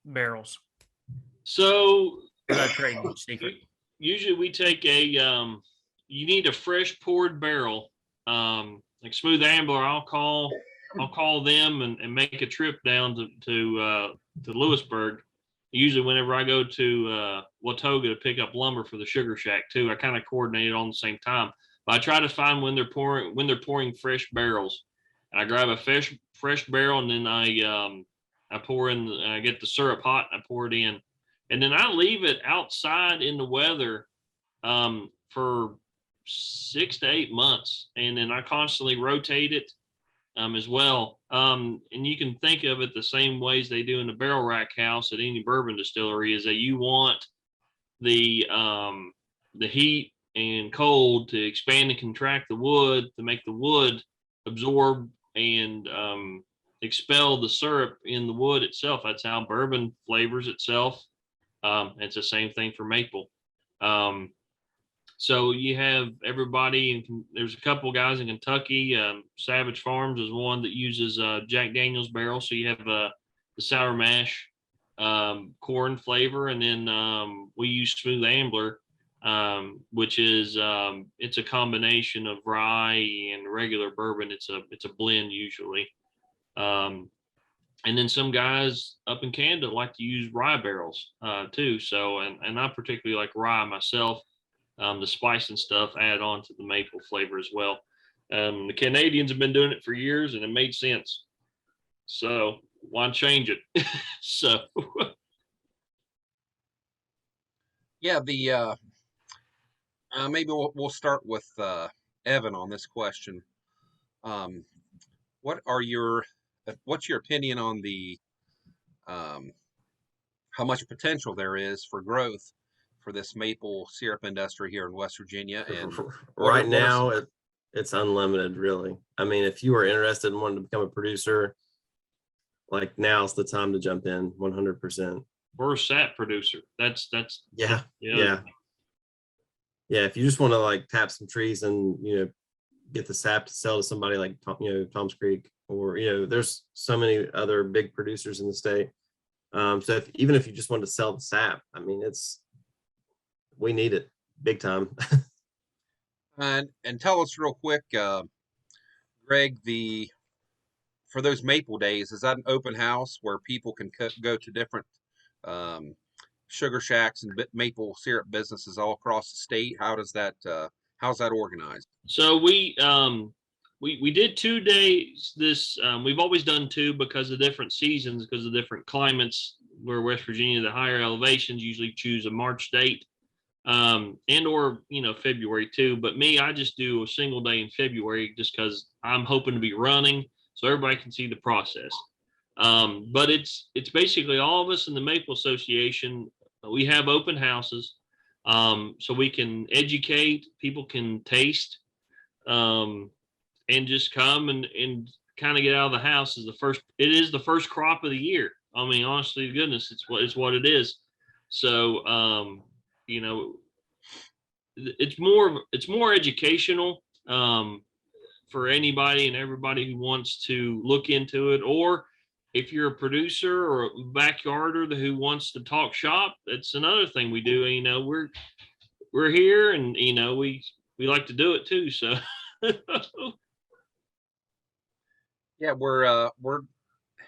barrels? So Trade secret. Usually we take you need a fresh poured barrel, like Smooth Ambler. I'll call them and make a trip down to Lewisburg. Usually whenever I go to Watoga to pick up lumber for the Sugar Shack too, I kind of coordinate it on the same time. But I try to find when they're pouring fresh barrels, and I grab a fresh barrel, and then I pour in, I get the syrup hot, and I pour it in, and then I leave it outside in the weather for 6 to 8 months, and then I constantly rotate it as well. And you can think of it the same ways they do in the barrel rack house at any bourbon distillery, is that you want the heat and cold to expand and contract the wood to make the wood absorb and expel the syrup in the wood itself. That's how bourbon flavors itself. It's the same thing for maple. So you have everybody, and there's a couple guys in Kentucky. Savage Farms is one that uses Jack Daniel's barrel. So you have the sour mash corn flavor, and then we use Smooth Ambler, which is it's a combination of rye and regular bourbon. It's a blend usually. And then some guys up in Canada like to use rye barrels too. So, and I particularly like rye myself. The spice and stuff add on to the maple flavor as well. The Canadians have been doing it for years, and it made sense. So why change it? So Yeah, the maybe we'll start with Evan on this question. What's your opinion on the how much potential there is for growth for this maple syrup industry here in West Virginia? And right now, it's unlimited, really. I mean, if you are interested and wanting to become a producer, like now's the time to jump in 100%. We're a sap producer. That's yeah. If you just want to like tap some trees and get the sap to sell to somebody like Tom's Creek, or there's so many other big producers in the state. So even if you just want to sell the sap, I mean, we need it big time. And tell us real quick, Greg, for those maple days, is that an open house where people can go to different sugar shacks and maple syrup businesses all across the state? How's that organized? So we did 2 days. We've always done 2 because of different seasons, because of different climates. Where West Virginia, the higher elevations usually choose a March date, and or February too. But me, I just do a single day in February just because I'm hoping to be running so everybody can see the process. But it's basically all of us in the Maple Association. We have open houses, so we can educate, people can taste, and just come and kind of get out of the house. It is the first crop of the year. I mean, honestly, to goodness, it's what it is. So, it's more educational for anybody and everybody who wants to look into it, or if you're a producer or a backyarder who wants to talk shop, that's another thing we do. We're here, and we like to do it too. So yeah, we're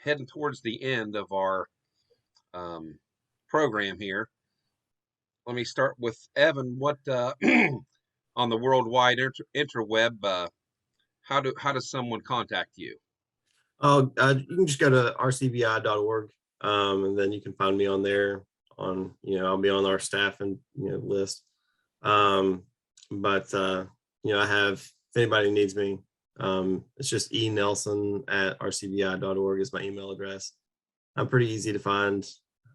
heading towards the end of our program here. Let me start with Evan. What on the worldwide interweb? How does someone contact you? Oh, you can just go to rcbi.org, and then you can find me on there. I'll be on our staff and list. But I have, if anybody needs me, it's just enelson@rcbi.org is my email address. I'm pretty easy to find.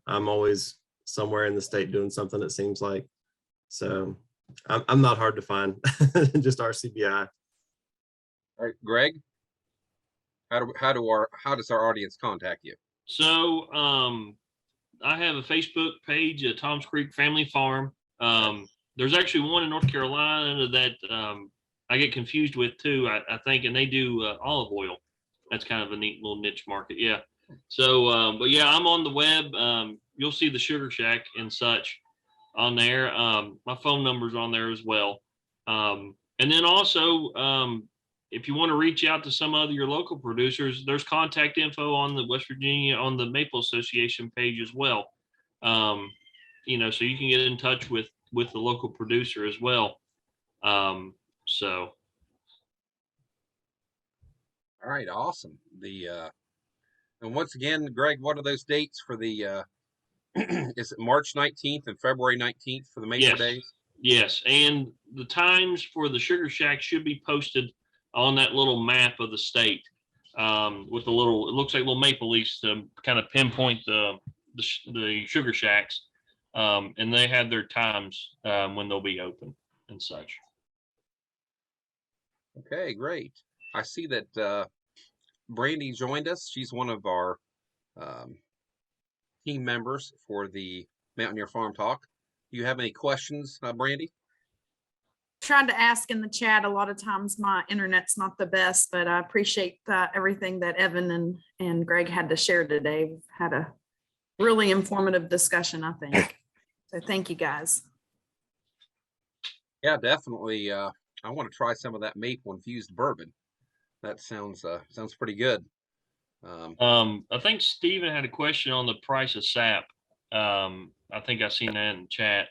I'm always somewhere in the state doing something, it seems like. So I'm not hard to find. Just RCBI. All right, Greg, how does our audience contact you? So I have a Facebook page, Tom's Creek Family Farm. There's actually one in North Carolina that I get confused with too, I think, and they do olive oil. That's kind of a neat little niche market. Yeah. So, but yeah, I'm on the web. You'll see the Sugar Shack and such on there. My phone number's on there as well. And then also, if you want to reach out to some of your local producers, there's contact info on the West Virginia, on the Maple Association page as well. So you can get in touch with the local producer as well. So. All right, awesome. And once again, Greg, what are those dates for the? Is it March 19th and February 19th for the Maple Days? Yes, and the times for the Sugar Shack should be posted on that little map of the state, with it looks like little maple leaves to kind of pinpoint the Sugar Shacks, and they have their times when they'll be open. and such. Okay, great. I see that Brandy joined us. She's one of our um, team members for the Mountaineer Farm Talk. Do you have any questions, Brandy? Tried to ask in the chat. A lot of times my internet's not the best, but I appreciate everything that Evan and Greg had to share today. We've had a really informative discussion, I think. So thank you, guys. Yeah, definitely. I want to try some of that maple infused bourbon. That sounds pretty good. I think Steven had a question on the price of sap. I think I seen that in the chat.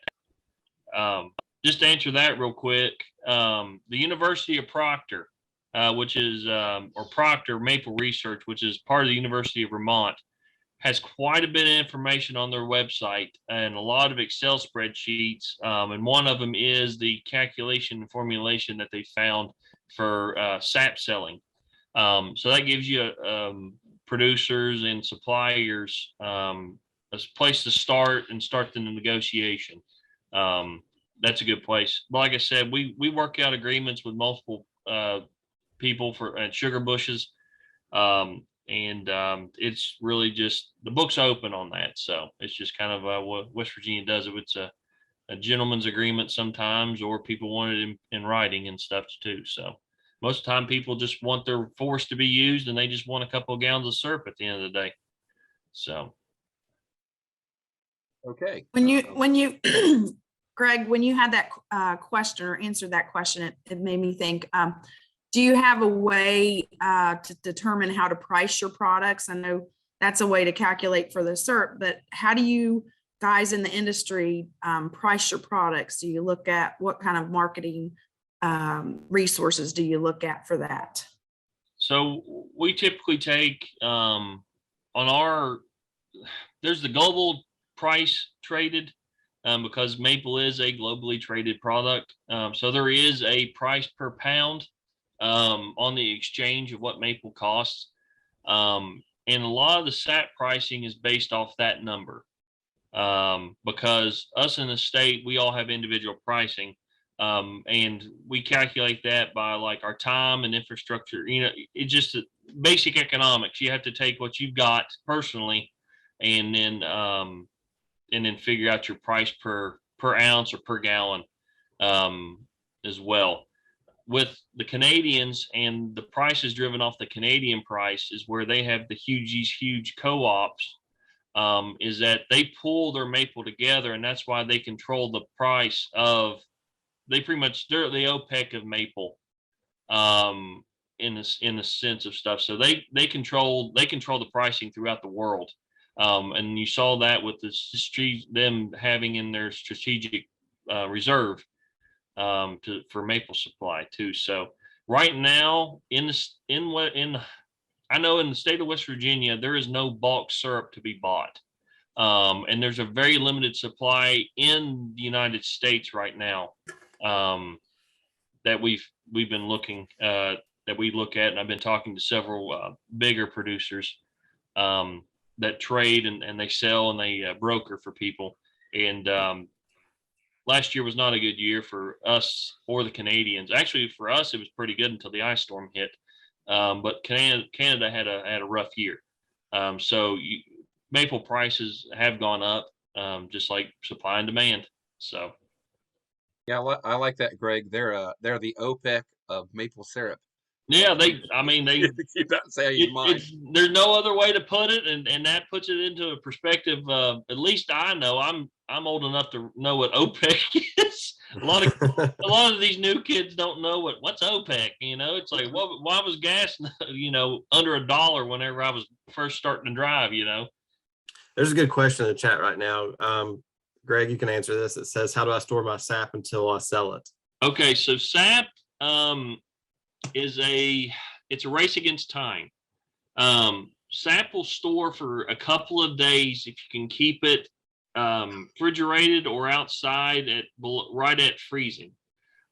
Just to answer that real quick, the University of Proctor, which is, or Proctor Maple Research, which is part of the University of Vermont, has quite a bit of information on their website and a lot of Excel spreadsheets. And one of them is the calculation and formulation that they found for sap selling. So that gives you producers and suppliers a place to start the negotiation. That's a good place. But like I said, we work out agreements with multiple people for sugar bushes. It's really just the book's open on that. So it's just kind of what West Virginia does. If it's a gentleman's agreement sometimes, or people want it in writing and stuff too. So most of the time people just want their force to be used and they just want a couple of gallons of syrup at the end of the day. So. Okay. When you, Greg, when you had that question or answered that question, it made me think, do you have a way to determine how to price your products? I know that's a way to calculate for the syrup, but how do you guys in the industry price your products? Do you look at what kind of marketing resources do you look at for that? So we typically take on there's the global price traded because maple is a globally traded product. So there is a price per pound on the exchange of what maple costs. And a lot of the sap pricing is based off that number because us in the state, we all have individual pricing. And we calculate that by like our time and infrastructure. It's just basic economics. You have to take what you've got personally and then figure out your price per ounce or per gallon as well. With the Canadians, and the price is driven off the Canadian price, is where they have these huge co-ops, is that they pull their maple together, and that's why they control the price of. They're the OPEC of maple, in the sense of stuff. So they control the pricing throughout the world, and you saw that with them having in their strategic reserve for maple supply too. So right now I know in the state of West Virginia there is no bulk syrup to be bought, and there's a very limited supply in the United States right now. That we've been looking that we look at, and I've been talking to several bigger producers that trade and they sell and they broker for people. And last year was not a good year for us or the Canadians. Actually, for us it was pretty good until the ice storm hit. But Canada had a rough year. So maple prices have gone up, just like supply and demand. So. Yeah, I like that, Greg. They're the OPEC of maple syrup. Yeah, they keep that saying in mind. There's no other way to put it, and that puts it into a perspective. At least I know I'm old enough to know what OPEC is. A lot of these new kids don't know what's OPEC. It's like, why was gas under $1 whenever I was first starting to drive? There's a good question in the chat right now. Greg, you can answer this. It says, how do I store my sap until I sell it? Okay, so sap it's a race against time. Sap will store for a couple of days if you can keep it refrigerated or outside right at freezing.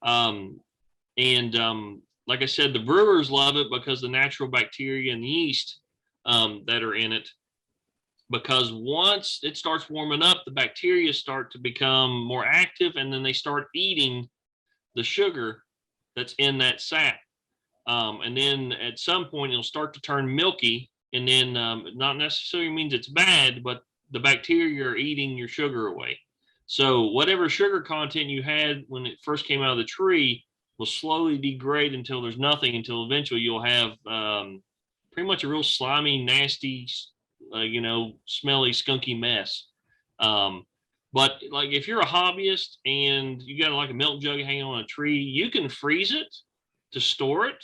Like I said, the brewers love it because the natural bacteria and yeast that are in it. Because once it starts warming up, the bacteria start to become more active, and then they start eating the sugar that's in that sap. And then at some point it'll start to turn milky, and then not necessarily means it's bad, but the bacteria are eating your sugar away. So whatever sugar content you had when it first came out of the tree will slowly degrade until there's nothing, until eventually you'll have pretty much a real slimy, nasty, smelly, skunky mess. But like if you're a hobbyist and you got like a milk jug hanging on a tree, you can freeze it to store it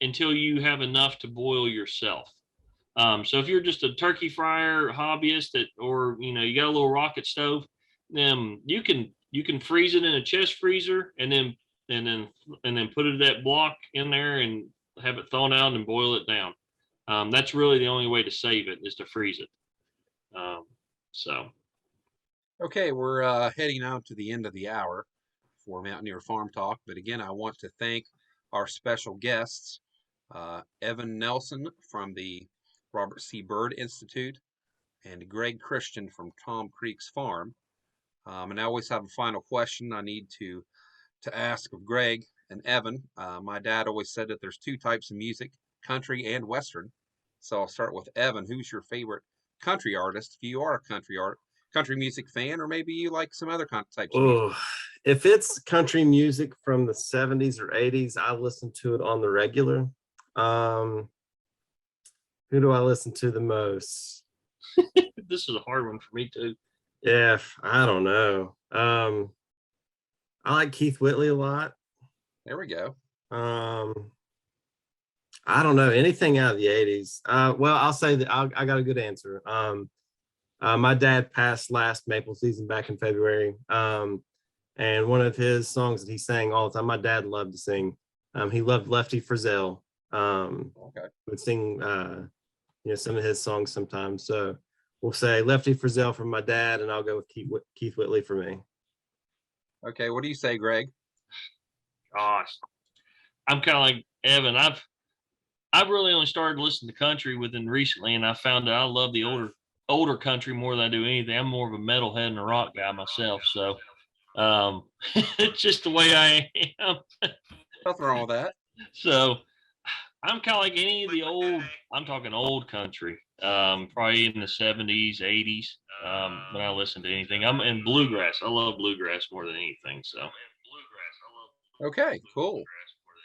until you have enough to boil yourself. So if you're just a turkey fryer hobbyist or you got a little rocket stove, then you can freeze it in a chest freezer and then put it that block in there and have it thawed out and boil it down. That's really the only way to save it, is to freeze it. Okay, we're heading out to the end of the hour for Mountaineer Farm Talk. But again, I want to thank our special guests, Evan Nelson from the Robert C. Byrd Institute and Greg Christian from Tom Creek's Farm. And I always have a final question I need to ask of Greg and Evan. My dad always said that there's two types of music, country and Western. So I'll start with Evan. Who's your favorite country artist? If you are a country music fan, or maybe you like some other types of music. If it's country music from the 70s or 80s, I listen to it on the regular. Who do I listen to the most? This is a hard one for me too. Yeah, I don't know. I like Keith Whitley a lot. There we go. I don't know anything out of the 80s. Well, I'll say that I got a good answer. My dad passed last maple season back in February. And one of his songs that he sang all the time, my dad loved to sing. He loved Lefty Frizzell. Okay. Would sing some of his songs sometimes. So we'll say Lefty Frizzell from my dad, and I'll go with Keith Whitley for me. Okay, what do you say, Greg? Gosh, I'm kind of like Evan. I've really only started listening to country within recently, and I found that I love the older country more than I do anything. I'm more of a metalhead and a rock guy myself, so it's just the way I am. Nothing wrong with that. So I'm kind of like any of the I'm talking old country, probably in the 70s, 80s, when I listen to anything. I'm in bluegrass. I love bluegrass more than anything. So. Okay, cool.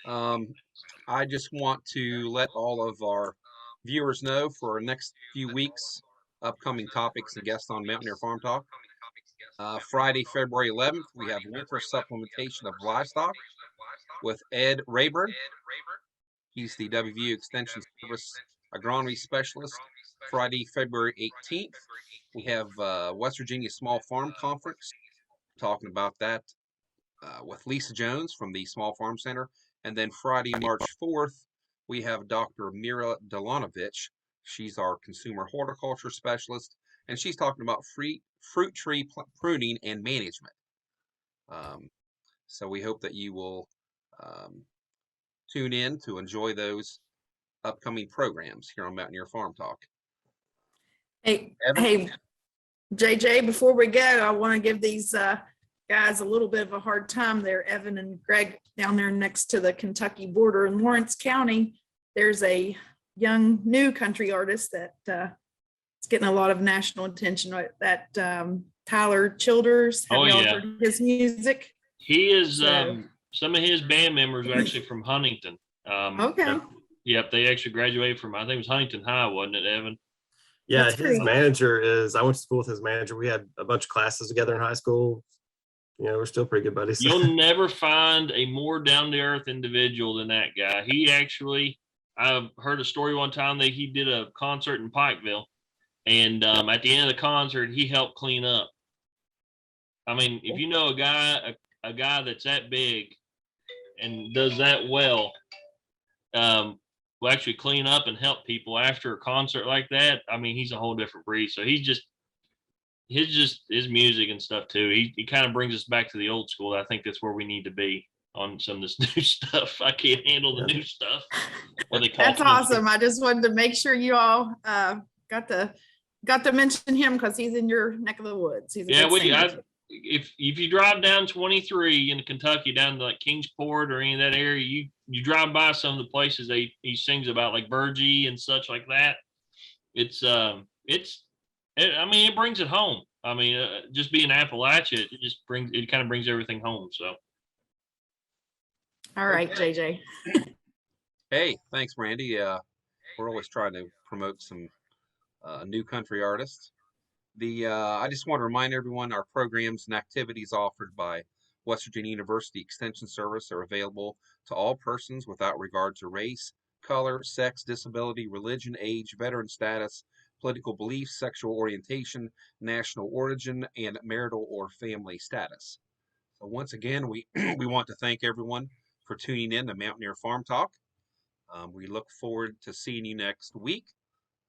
I just want to let all of our viewers know for our next few weeks, upcoming topics and guests on Mountaineer Farm Talk. Friday, February 11th, we have winter supplementation of livestock with Ed Rayburn. He's the WVU Extension Service Agronomy Specialist. Friday, February 18th, we have West Virginia Small Farm Conference, talking about that with Lisa Jones from the Small Farm Center. And then Friday, March 4th, we have Dr. Mira Delanovich. She's our consumer horticulture specialist, and she's talking about fruit tree pruning and management. So we hope that you will tune in to enjoy those upcoming programs here on Mountaineer Farm Talk. Hey, Evan? hey, JJ, before we go, I want to give these guys a little bit of a hard time there. Evan and Greg down there next to the Kentucky border in Lawrence County. There's a young new country artist that is getting a lot of national attention. That Tyler Childers. Have y'all heard his music? He is. Some of his band members are actually from Huntington. Okay. Yep, they actually graduated from, I think it was Huntington High, wasn't it, Evan? Yeah, That's his great. manager is. I went to school with his manager. We had a bunch of classes together in high school. We're still pretty good buddies. You'll never find a more down-to-earth individual than that guy. He actually, I heard a story one time that he did a concert in Pikeville, and at the end of the concert, he helped clean up. I mean, if you know a guy that's that big and does that well, will actually clean up and help people after a concert like that, I mean, he's a whole different breed. So his music and stuff too. He kind of brings us back to the old school. I think that's where we need to be on some of this new stuff. I can't handle the new stuff. What they call That's awesome. I just wanted to make sure you all got to mention him because he's in your neck of the woods. He's a good singer. if you drive down 23 in Kentucky down to like Kingsport or any of that area, you drive by some of the places he sings about, like Burgee and such like that. I mean, it brings it home. I mean, just being Appalachia, it kind of brings everything home. So. All right, JJ. Hey, thanks, Randy. We're always trying to promote some new country artists. I just want to remind everyone our programs and activities offered by West Virginia University Extension Service are available to all persons without regard to race, color, sex, disability, religion, age, veteran status, political beliefs, sexual orientation, national origin, and marital or family status. So once again, we we want to thank everyone for tuning in to Mountaineer Farm Talk. We look forward to seeing you next week,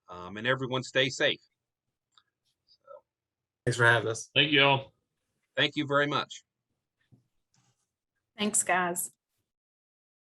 and everyone stay safe. Thanks for having us. Thank you all. Thank you very much. Thanks, guys.